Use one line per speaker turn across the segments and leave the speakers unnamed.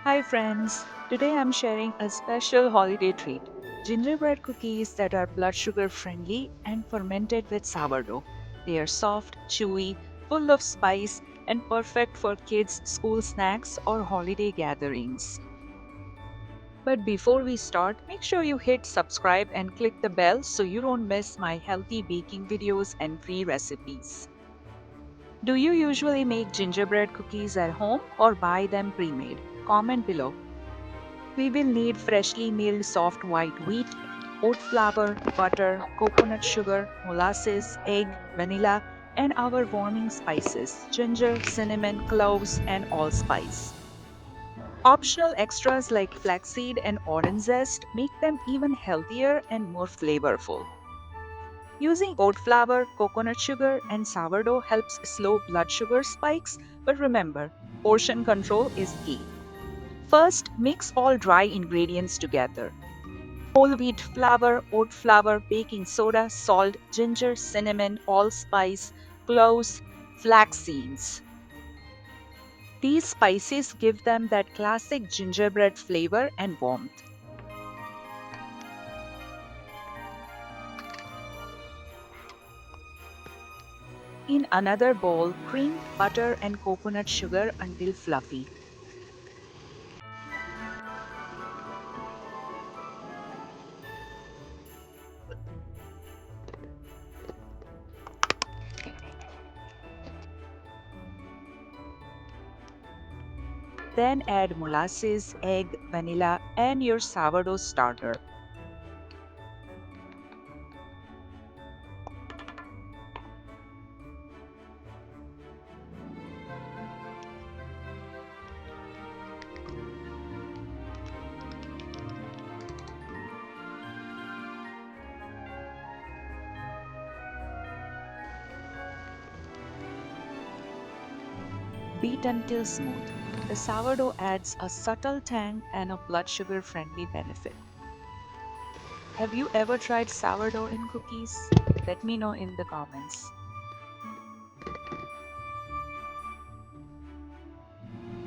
Hi friends, today I'm sharing a special holiday treat gingerbread cookies that are blood sugar friendly and fermented with sourdough. They are soft, chewy, full of spice, and perfect for kids' school snacks or holiday gatherings. But before we start, make sure you hit subscribe and click the bell so you don't miss my healthy baking videos and free recipes. Do you usually make gingerbread cookies at home or buy them pre made? Comment below. We will need freshly milled soft white wheat, oat flour, butter, coconut sugar, molasses, egg, vanilla, and our warming spices ginger, cinnamon, cloves, and allspice. Optional extras like flaxseed and orange zest make them even healthier and more flavorful. Using oat flour, coconut sugar, and sourdough helps slow blood sugar spikes, but remember, portion control is key. First, mix all dry ingredients together. Whole wheat flour, oat flour, baking soda, salt, ginger, cinnamon, allspice, cloves, flax seeds. These spices give them that classic gingerbread flavor and warmth. In another bowl, cream, butter, and coconut sugar until fluffy. Then add molasses, egg, vanilla, and your sourdough starter. Beat until smooth. The sourdough adds a subtle tang and a blood sugar friendly benefit. Have you ever tried sourdough in cookies? Let me know in the comments.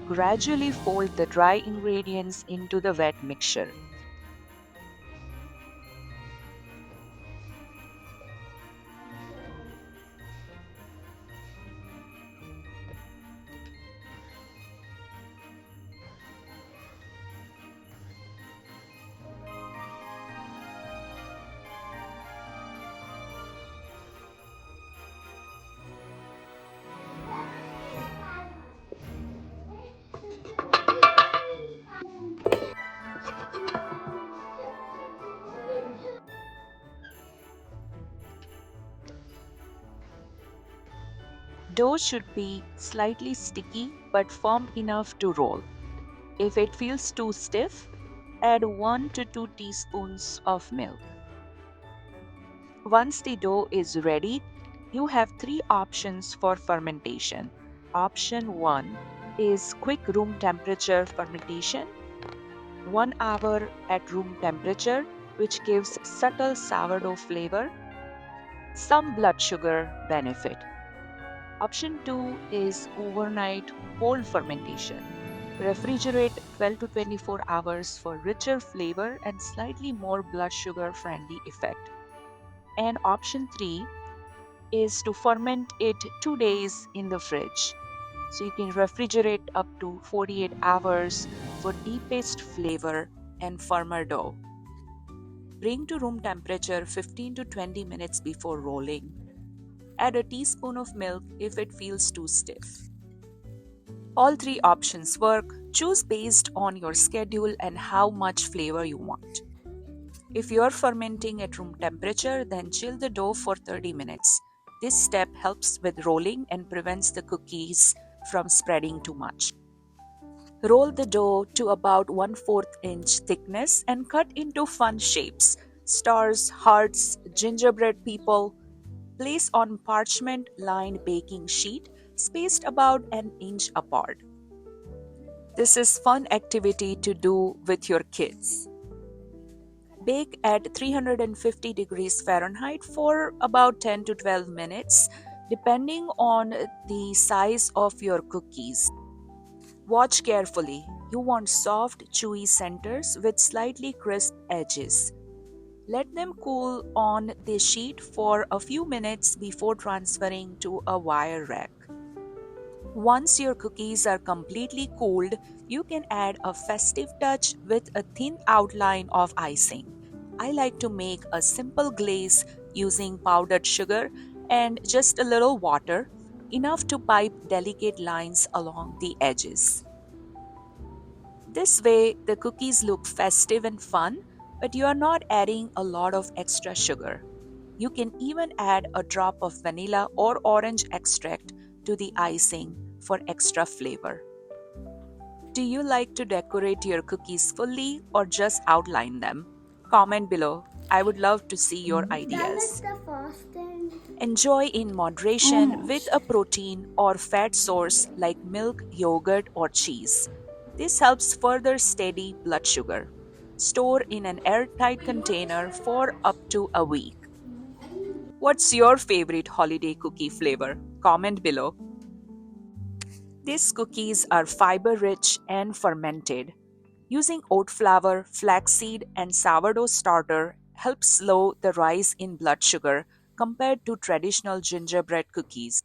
Gradually fold the dry ingredients into the wet mixture. Dough should be slightly sticky but firm enough to roll. If it feels too stiff, add 1 to 2 teaspoons of milk. Once the dough is ready, you have three options for fermentation. Option 1 is quick room temperature fermentation, 1 hour at room temperature, which gives subtle sourdough flavor, some blood sugar benefit. Option 2 is overnight cold fermentation. Refrigerate 12 to 24 hours for richer flavor and slightly more blood sugar friendly effect. And option 3 is to ferment it 2 days in the fridge. So you can refrigerate up to 48 hours for deepest flavor and firmer dough. Bring to room temperature 15 to 20 minutes before rolling. Add a teaspoon of milk if it feels too stiff. All three options work. Choose based on your schedule and how much flavor you want. If you are fermenting at room temperature, then chill the dough for 30 minutes. This step helps with rolling and prevents the cookies from spreading too much. Roll the dough to about 1/4 inch thickness and cut into fun shapes: stars, hearts, gingerbread people. Place on parchment lined baking sheet spaced about an inch apart. This is fun activity to do with your kids. Bake at 350 degrees Fahrenheit for about 10 to 12 minutes, depending on the size of your cookies. Watch carefully. You want soft, chewy centers with slightly crisp edges. Let them cool on the sheet for a few minutes before transferring to a wire rack. Once your cookies are completely cooled, you can add a festive touch with a thin outline of icing. I like to make a simple glaze using powdered sugar and just a little water, enough to pipe delicate lines along the edges. This way, the cookies look festive and fun, but you are not adding a lot of extra sugar. You can even add a drop of vanilla or orange extract to the icing for extra flavor. Do you like to decorate your cookies fully or just outline them? Comment below. I would love to see your
That is
ideas.
the first thing.
Enjoy in moderation with
Almost.
a protein or fat source like milk, yogurt, or cheese. This helps further steady blood sugar. Store in an airtight container for up to a week. What's your favorite holiday cookie flavor? Comment below. These cookies are fiber rich and fermented. Using oat flour, flaxseed, and sourdough starter helps slow the rise in blood sugar compared to traditional gingerbread cookies.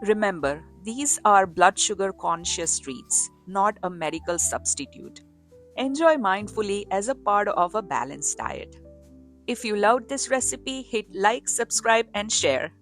Remember, these are blood sugar conscious treats, not a medical substitute. Enjoy mindfully as a part of a balanced diet. If you loved this recipe, hit like, subscribe, and share.